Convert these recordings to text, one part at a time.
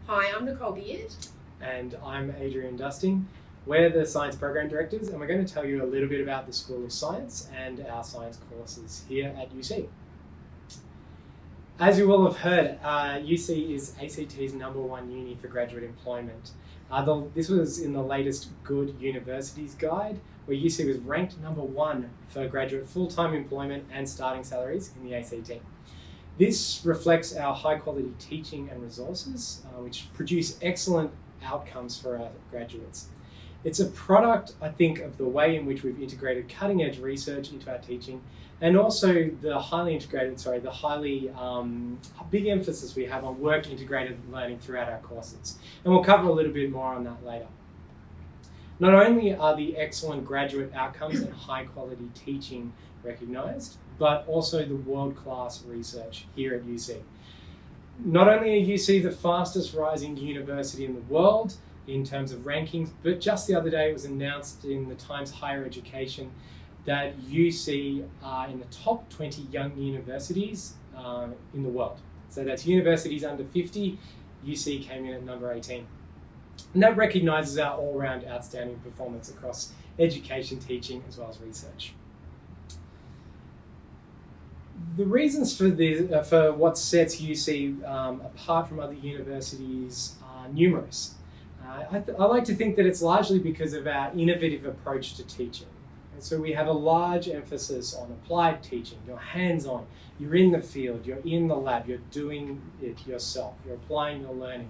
Hi, I'm Nicole Beard. And I'm Adrian Dusting. We're the Science Program Directors, and we're going to tell you a little bit about the School of Science and our science courses here at UC. As you all have heard, UC is ACT's #1 uni for graduate employment. This was in the latest Good Universities Guide, where UC was ranked #1 for graduate full-time employment and starting salaries in the ACT. This reflects our high-quality teaching and resources, which produce excellent outcomes for our graduates. It's a product, I think, of the way in which we've integrated cutting-edge research into our teaching, and also the big emphasis we have on work-integrated learning throughout our courses. And we'll cover a little bit more on that later. Not only are the excellent graduate outcomes and high-quality teaching recognised, but also the world-class research here at UC. Not only are UC the fastest rising university in the world in terms of rankings, but just the other day it was announced in the Times Higher Education that UC are in the top 20 young universities in the world. So that's universities under 50, UC came in at number 18. And that recognises our all-round outstanding performance across education, teaching, as well as research. The reasons for what sets UC apart from other universities are numerous. I like to think that it's largely because of our innovative approach to teaching. And so we have a large emphasis on applied teaching. You're hands-on, you're in the field, you're in the lab, you're doing it yourself, you're applying your learning.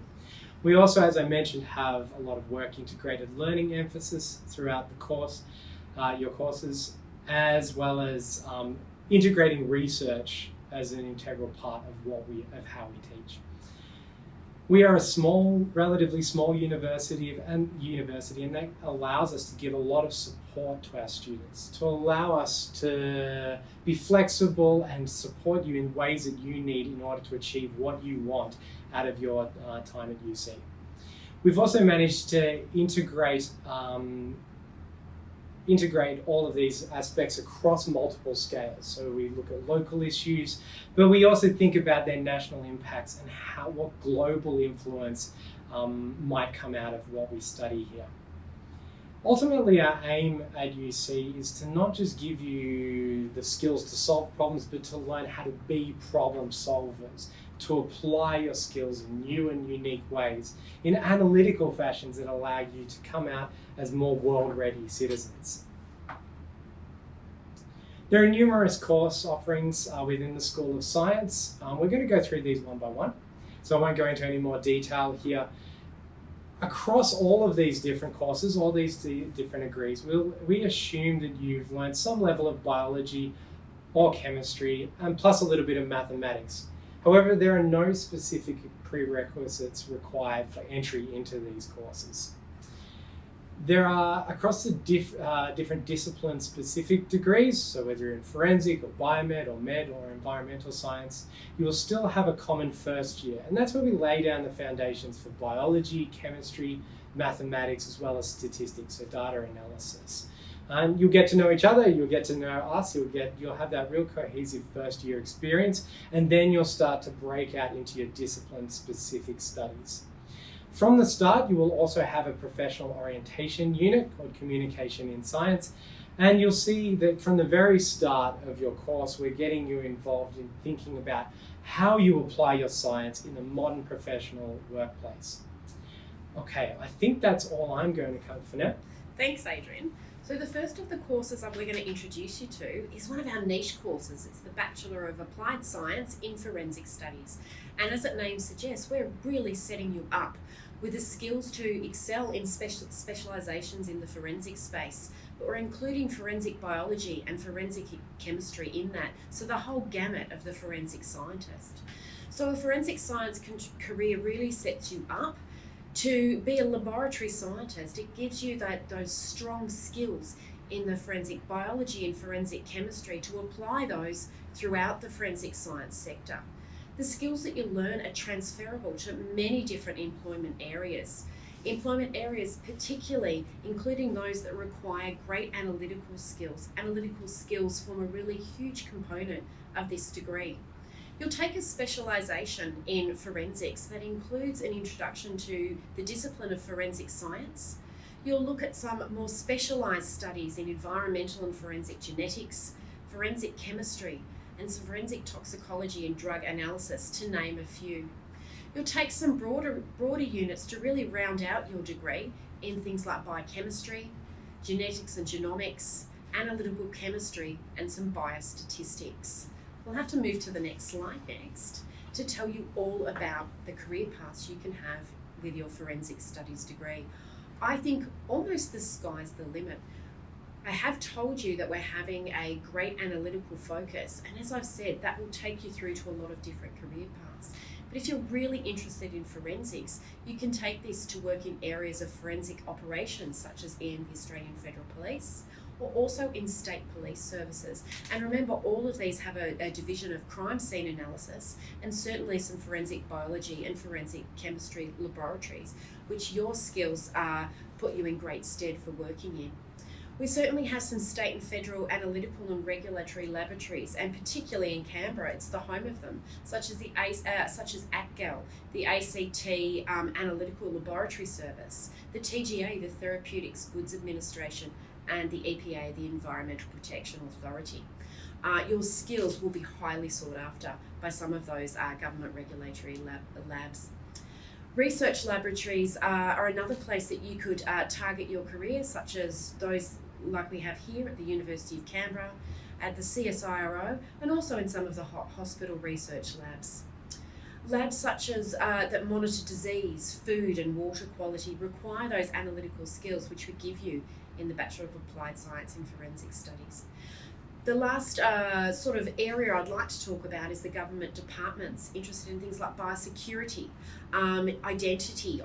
We also, as I mentioned, have a lot of work-integrated learning emphasis throughout the course, your courses, as well as integrating research as an integral part of how we teach. We are a relatively small university, and that allows us to give a lot of support to our students, to allow us to be flexible and support you in ways that you need in order to achieve what you want out of your time at UC. We've also managed to integrate all of these aspects across multiple scales. So we look at local issues, but we also think about their national impacts and what global influence might come out of what we study here. Ultimately, our aim at UC is to not just give you the skills to solve problems, but to learn how to be problem solvers, to apply your skills in new and unique ways, in analytical fashions that allow you to come out as more world-ready citizens. There are numerous course offerings within the School of Science. We're going to go through these one by one, so I won't go into any more detail here. Across all of these different courses, all these different degrees, we assume that you've learned some level of biology or chemistry, and plus a little bit of mathematics. However, there are no specific prerequisites required for entry into these courses. There are, across the different discipline-specific degrees, so whether you're in forensic or biomed or med or environmental science, you will still have a common first year. And that's where we lay down the foundations for biology, chemistry, mathematics, as well as statistics, so data analysis. And you'll get to know each other, you'll get to know us, you'll have that real cohesive first year experience, and then you'll start to break out into your discipline-specific studies. From the start, you will also have a professional orientation unit called Communication in Science, and you'll see that from the very start of your course, we're getting you involved in thinking about how you apply your science in a modern professional workplace. Okay, I think that's all I'm going to cover for now. Thanks, Adrian. So the first of the courses that we're going to introduce you to is one of our niche courses. It's the Bachelor of Applied Science in Forensic Studies. And as its name suggests, we're really setting you up with the skills to excel in specializations in the forensic space. But we're including forensic biology and forensic chemistry in that, so the whole gamut of the forensic scientist. So a forensic science career really sets you up to be a laboratory scientist. It gives you those strong skills in the forensic biology and forensic chemistry to apply those throughout the forensic science sector. The skills that you learn are transferable to many different employment areas. Employment areas particularly including those that require great analytical skills. Analytical skills form a really huge component of this degree. You'll take a specialisation in forensics that includes an introduction to the discipline of forensic science. You'll look at some more specialised studies in environmental and forensic genetics, forensic chemistry, and some forensic toxicology and drug analysis, to name a few. You'll take some broader units to really round out your degree in things like biochemistry, genetics and genomics, analytical chemistry, and some biostatistics. We'll have to move to the next slide next to tell you all about the career paths you can have with your forensic studies degree. I think almost the sky's the limit. I have told you that we're having a great analytical focus, and as I've said, that will take you through to a lot of different career paths. But if you're really interested in forensics, you can take this to work in areas of forensic operations such as in the Australian Federal Police, or also in state police services. And remember, all of these have a division of crime scene analysis and certainly some forensic biology and forensic chemistry laboratories, which your skills put you in great stead for working in. We certainly have some state and federal analytical and regulatory laboratories, and particularly in Canberra, it's the home of them, such as ACGAL, the ACT Analytical Laboratory Service, the TGA, the Therapeutics Goods Administration, and the EPA, the Environmental Protection Authority. Your skills will be highly sought after by some of those government regulatory labs. Research laboratories are another place that you could target your career, such as those like we have here at the University of Canberra, at the CSIRO, and also in some of the hospital research labs. Labs such as that monitor disease, food and water quality require those analytical skills which we give you in the Bachelor of Applied Science in Forensic Studies. The last sort of area I'd like to talk about is the government departments interested in things like biosecurity, identity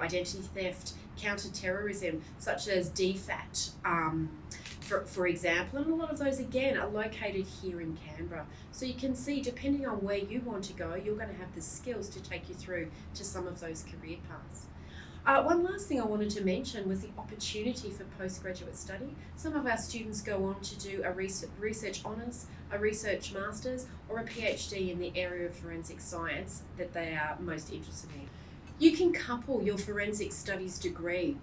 theft, counter-terrorism, such as DFAT, for example, and a lot of those again are located here in Canberra. So you can see, depending on where you want to go, you're going to have the skills to take you through to some of those career paths. One last thing I wanted to mention was the opportunity for postgraduate study. Some of our students go on to do a research honours, a research masters, or a PhD in the area of forensic science that they are most interested in. You can couple your forensic studies degree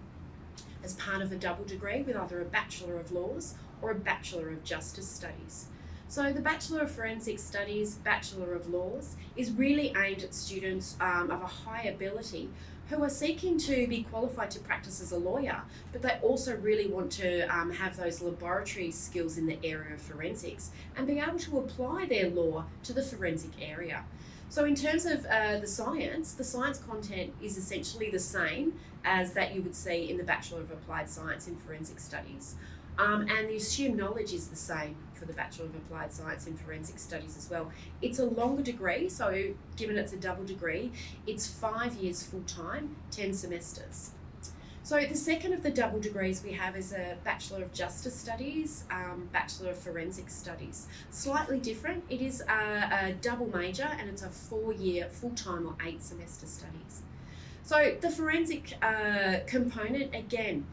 as part of a double degree with either a Bachelor of Laws or a Bachelor of Justice Studies. So the Bachelor of Forensic Studies, Bachelor of Laws, is really aimed at students of a high ability who are seeking to be qualified to practice as a lawyer, but they also really want to have those laboratory skills in the area of forensics and be able to apply their law to the forensic area. So in terms of the science content is essentially the same as that you would see in the Bachelor of Applied Science in Forensic Studies. And the assumed knowledge is the same for the Bachelor of Applied Science in Forensic Studies as well. It's a longer degree, so given it's a double degree, it's 5 years full-time, 10 semesters. So the second of the double degrees we have is a Bachelor of Justice Studies, Bachelor of Forensic Studies. Slightly different, it is a double major and it's a 4-year full-time or 8-semester studies. So the forensic component, again,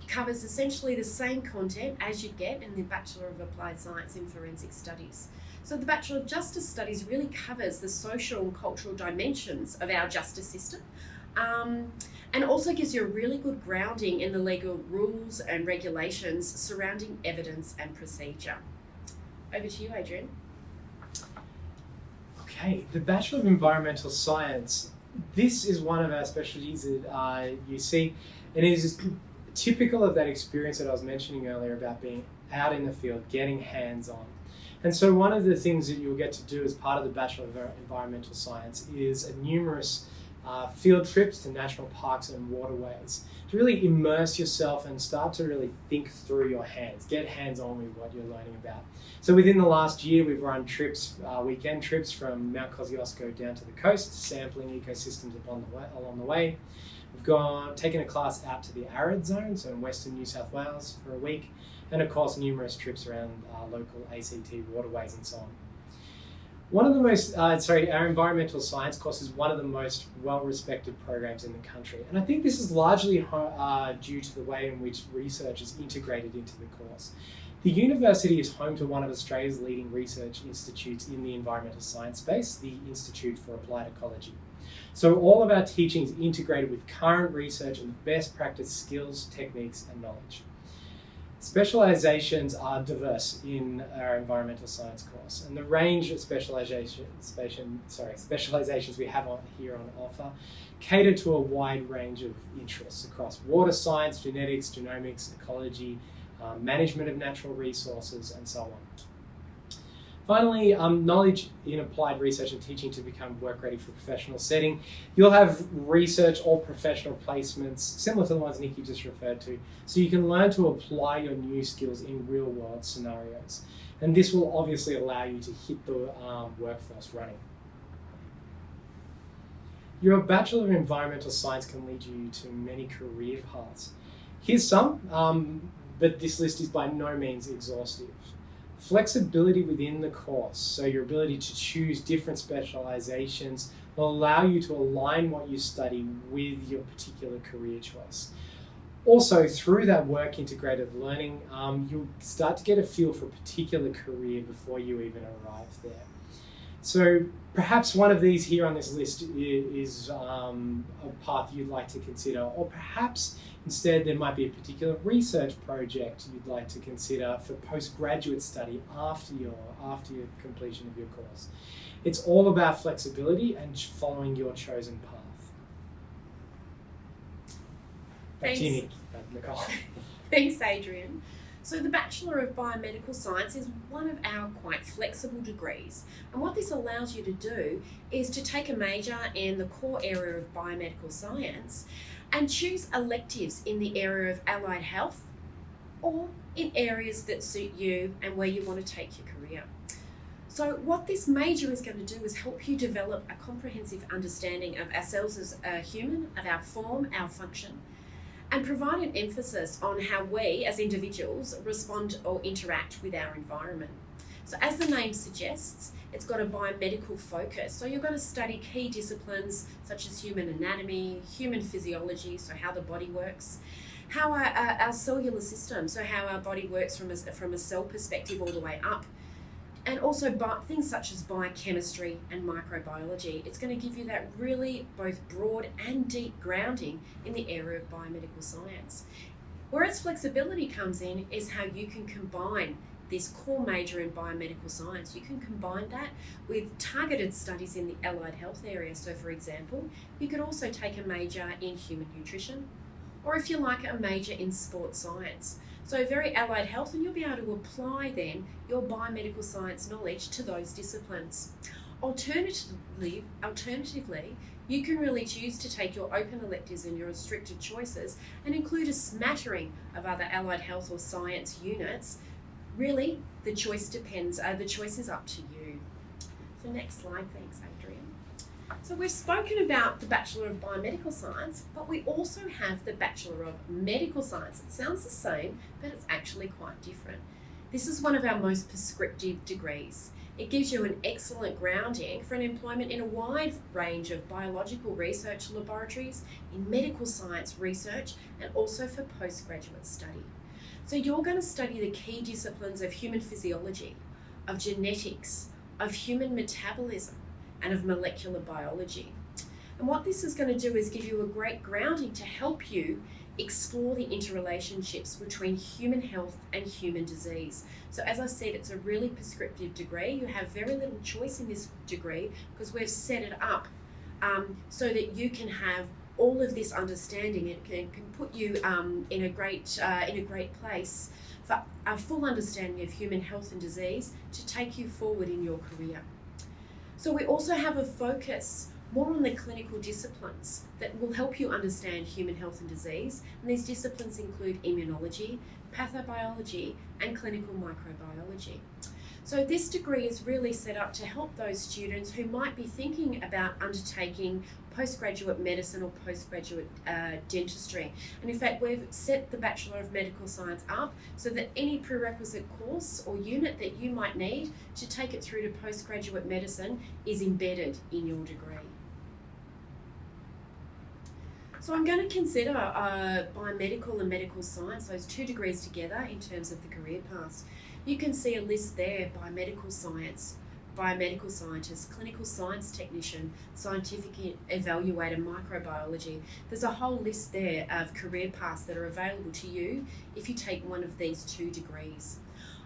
covers essentially the same content as you get in the Bachelor of Applied Science in Forensic Studies. So the Bachelor of Justice Studies really covers the social and cultural dimensions of our justice system, and also gives you a really good grounding in the legal rules and regulations surrounding evidence and procedure. Over to you, Adrian. Okay, the Bachelor of Environmental Science. This is one of our specialties at UC, and it is typical of that experience that I was mentioning earlier about being out in the field, getting hands-on. And so one of the things that you'll get to do as part of the Bachelor of Environmental Science is numerous field trips to national parks and waterways to really immerse yourself and start to really think through your hands, get hands-on with what you're learning about. So within the last year, we've run trips, weekend trips from Mount Kosciuszko down to the coast, sampling ecosystems along the way. We've taken a class out to the arid zone, so in Western New South Wales for a week, and of course numerous trips around local ACT waterways and so on. One of the most, our environmental science course is one of the most well-respected programs in the country. And I think this is largely due to the way in which research is integrated into the course. The university is home to one of Australia's leading research institutes in the environmental science space, the Institute for Applied Ecology. So all of our teaching is integrated with current research and the best practice skills, techniques, and knowledge. Specializations are diverse in our environmental science course, and the range of specializations we have here on offer cater to a wide range of interests across water science, genetics, genomics, ecology, management of natural resources, and so on. Finally, knowledge in applied research and teaching to become work ready for a professional setting. You'll have research or professional placements similar to the ones Nikki just referred to, so you can learn to apply your new skills in real world scenarios. And this will obviously allow you to hit the workforce running. Your Bachelor of Environmental Science can lead you to many career paths. Here's some, but this list is by no means exhaustive. Flexibility within the course, so your ability to choose different specializations will allow you to align what you study with your particular career choice. Also, through that work integrated learning, you'll start to get a feel for a particular career before you even arrive there. So perhaps one of these here on this list is a path you'd like to consider, or perhaps instead there might be a particular research project you'd like to consider for postgraduate study after your completion of your course. It's all about flexibility and following your chosen path. Back to you, Nicole. Thanks, Adrian. So the Bachelor of Biomedical Science is one of our quite flexible degrees, and what this allows you to do is to take a major in the core area of biomedical science and choose electives in the area of allied health or in areas that suit you and where you want to take your career. So what this major is going to do is help you develop a comprehensive understanding of ourselves as a human, of our form, our function, and provide an emphasis on how we as individuals respond or interact with our environment. So as the name suggests, it's got a biomedical focus. So you're going to study key disciplines such as human anatomy, human physiology, so how the body works, how our cellular system, so how our body works from a cell perspective all the way up, and also things such as biochemistry and microbiology. It's going to give you that really both broad and deep grounding in the area of biomedical science. Where its flexibility comes in is how you can combine this core major in biomedical science. You can combine that with targeted studies in the allied health area. So for example, you could also take a major in human nutrition, or if you like, a major in sports science. So very allied health, and you'll be able to apply then your biomedical science knowledge to those disciplines. Alternatively, you can really choose to take your open electives and your restricted choices and include a smattering of other allied health or science units. Really, the choice depends, the choice is up to you. So next slide, thanks, Adrian. So we've spoken about the Bachelor of Biomedical Science, but we also have the Bachelor of Medical Science. It sounds the same, but it's actually quite different. This is one of our most prescriptive degrees. It gives you an excellent grounding for an employment in a wide range of biological research laboratories, in medical science research, and also for postgraduate study. So you're going to study the key disciplines of human physiology, of genetics, of human metabolism, and of molecular biology. And what this is going to do is give you a great grounding to help you explore the interrelationships between human health and human disease. So as I said, it's a really prescriptive degree. You have very little choice in this degree because we've set it up so that you can have all of this understanding. It can put you in a great place for a full understanding of human health and disease to take you forward in your career. So we also have a focus more on the clinical disciplines that will help you understand human health and disease. And these disciplines include immunology, pathobiology, and clinical microbiology. So this degree is really set up to help those students who might be thinking about undertaking postgraduate medicine or postgraduate dentistry. And in fact, we've set the Bachelor of Medical Science up so that any prerequisite course or unit that you might need to take it through to postgraduate medicine is embedded in your degree. So I'm going to consider biomedical and medical science, those two degrees together in terms of the career paths. You can see a list there: biomedical science, biomedical scientist, clinical science technician, scientific evaluator, microbiology. There's a whole list there of career paths that are available to you if you take one of these two degrees.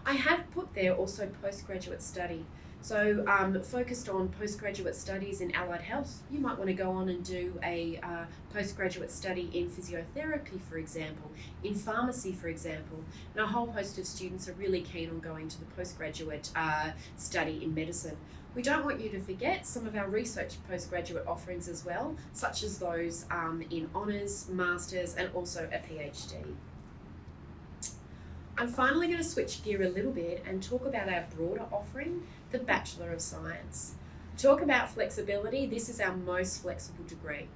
I have put there also postgraduate study. So focused on postgraduate studies in allied health, you might want to go on and do a postgraduate study in physiotherapy, for example, in pharmacy, for example, and a whole host of students are really keen on going to the postgraduate study in medicine. We don't want you to forget some of our research postgraduate offerings as well, such as those in honours, masters, and also a PhD. I'm finally going to switch gear a little bit and talk about our broader offering, the Bachelor of Science. Talk about flexibility, this is our most flexible degree.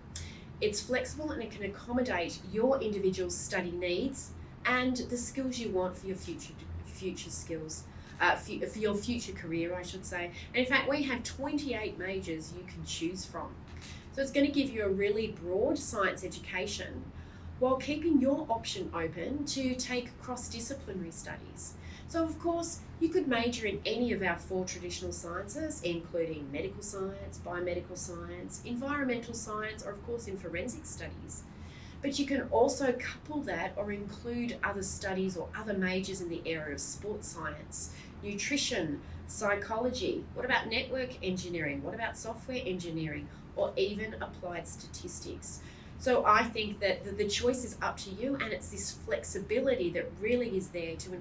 It's flexible and it can accommodate your individual study needs and the skills you want for your future skills, for your future career, I should say. And in fact, we have 28 majors you can choose from. So it's going to give you a really broad science education while keeping your option open to take cross-disciplinary studies. So of course, you could major in any of our 4 traditional sciences, including medical science, biomedical science, environmental science, or of course in forensic studies. But you can also couple that or include other studies or other majors in the area of sports science, nutrition, psychology. What about network engineering? What about software engineering? Or even applied statistics? So I think that the choice is up to you, and it's this flexibility that really is there to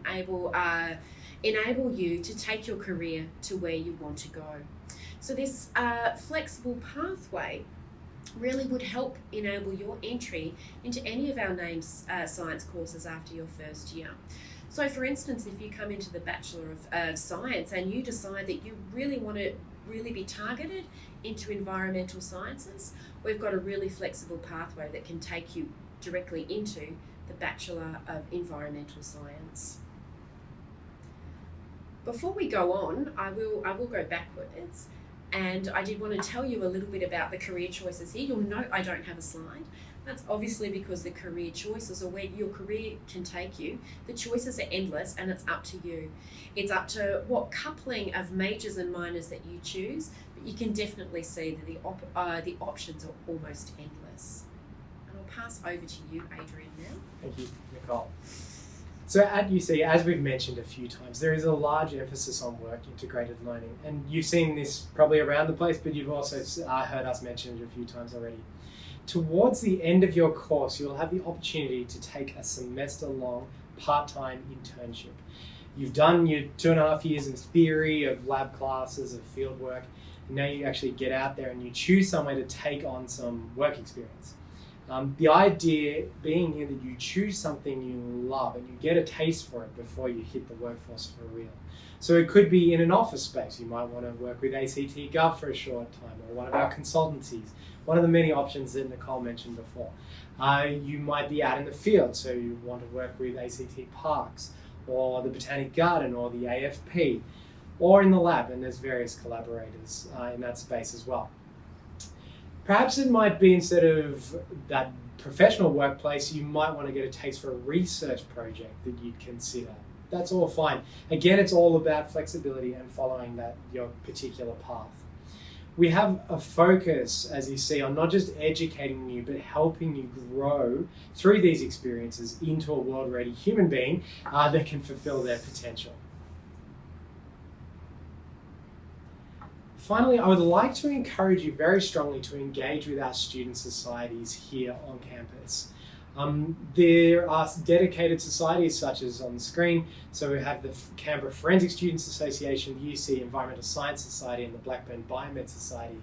enable you to take your career to where you want to go. So this flexible pathway really would help enable your entry into any of our named science courses after your first year. So for instance, if you come into the Bachelor of Science and you decide that you really want to be targeted into environmental sciences, we've got a really flexible pathway that can take you directly into the Bachelor of Environmental Science. Before we go on, I will go backwards, and I did want to tell you a little bit about the career choices here. You'll note I don't have a slide. That's obviously because the career choices, or where your career can take you, the choices are endless and it's up to you. It's up to what coupling of majors and minors that you choose, but you can definitely see that the options are almost endless. And I'll pass over to you, Adrian, now. Thank you, Nicole. So at UC, as we've mentioned a few times, there is a large emphasis on work-integrated learning. And you've seen this probably around the place, but you've also heard us mention it a few times already. Towards the end of your course, you'll have the opportunity to take a semester-long part-time internship. You've done your 2.5 years in theory of lab classes, of field work, and now you actually get out there and you choose somewhere to take on some work experience. The idea being here that you choose something you love and you get a taste for it before you hit the workforce for real. So it could be in an office space. You might want to work with ACT Gov for a short time, or one of our consultancies, one of the many options that Nicole mentioned before. You might be out in the field, so you want to work with ACT Parks, or the Botanic Garden, or the AFP, or in the lab, and there's various collaborators in that space as well. Perhaps it might be, instead of that professional workplace, you might want to get a taste for a research project that you'd consider. That's all fine. Again, it's all about flexibility and following your particular path. We have a focus, as you see, on not just educating you, but helping you grow through these experiences into a world-ready human being that can fulfill their potential. Finally, I would like to encourage you very strongly to engage with our student societies here on campus. There are dedicated societies such as on the screen. So we have the Canberra Forensic Students Association, the UC Environmental Science Society, and the Blackburn Biomed Society.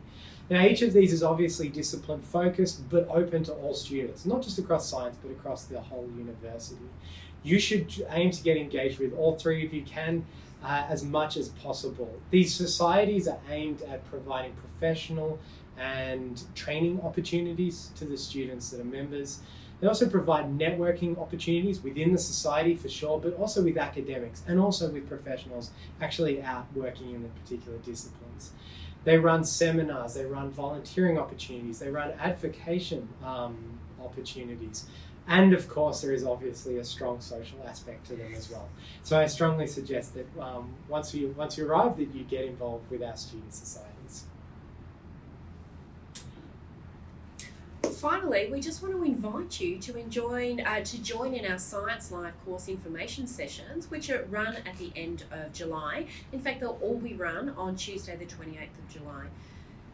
Now, each of these is obviously discipline focused, but open to all students, not just across science, but across the whole university. You should aim to get engaged with all 3 if you can, as much as possible. These societies are aimed at providing professional and training opportunities to the students that are members. They also provide networking opportunities within the society for sure, but also with academics and also with professionals actually out working in the particular disciplines. They run seminars, they run volunteering opportunities, they run advocation opportunities. And of course, there is obviously a strong social aspect to them as well. So I strongly suggest that once you arrive, that you get involved with our student societies. Finally, we just want to invite you to join in our Science Live course information sessions, which are run at the end of July. In fact, they'll all be run on Tuesday the 28th of July.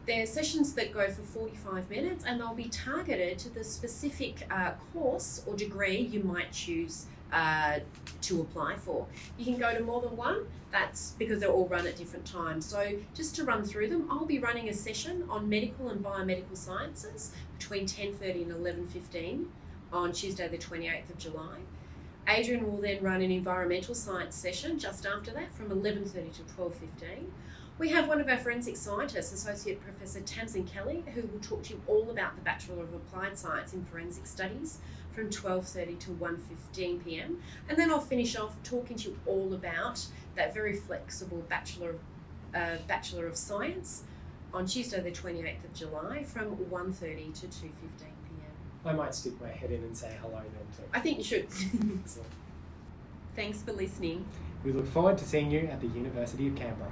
They're sessions that go for 45 minutes and they'll be targeted to the specific course or degree you might choose to apply for. You can go to more than one, that's because they're all run at different times. So just to run through them, I'll be running a session on medical and biomedical sciences between 10:30 and 11:15 on Tuesday the 28th of July. Adrian will then run an environmental science session just after that from 11:30 to 12:15. We have one of our forensic scientists, Associate Professor Tamsin Kelly, who will talk to you all about the Bachelor of Applied Science in Forensic Studies from 12:30 to 1:15 p.m. And then I'll finish off talking to you all about that very flexible Bachelor of Science on Tuesday the 28th of July from 1:30 to 2:15 p.m. I might stick my head in and say hello then too. I think you should. Excellent. Thanks for listening. We look forward to seeing you at the University of Canberra.